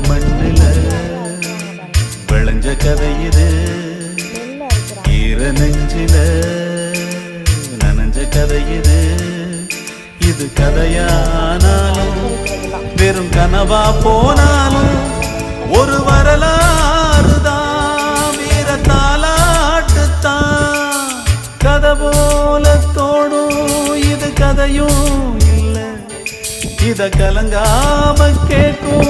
மண்ணில விளைஞ்ச கதை இது, ஈர நெஞ்சில நனைஞ்ச கதை இது. இது கதையானாலும் வெறும் கனவா போனாலும் ஒரு வரலாறு தான், வீர தாலாட்டுத்தான். கதை போல தோணும் இது கதையும் இல்ல, இத கலங்காம கேட்கும்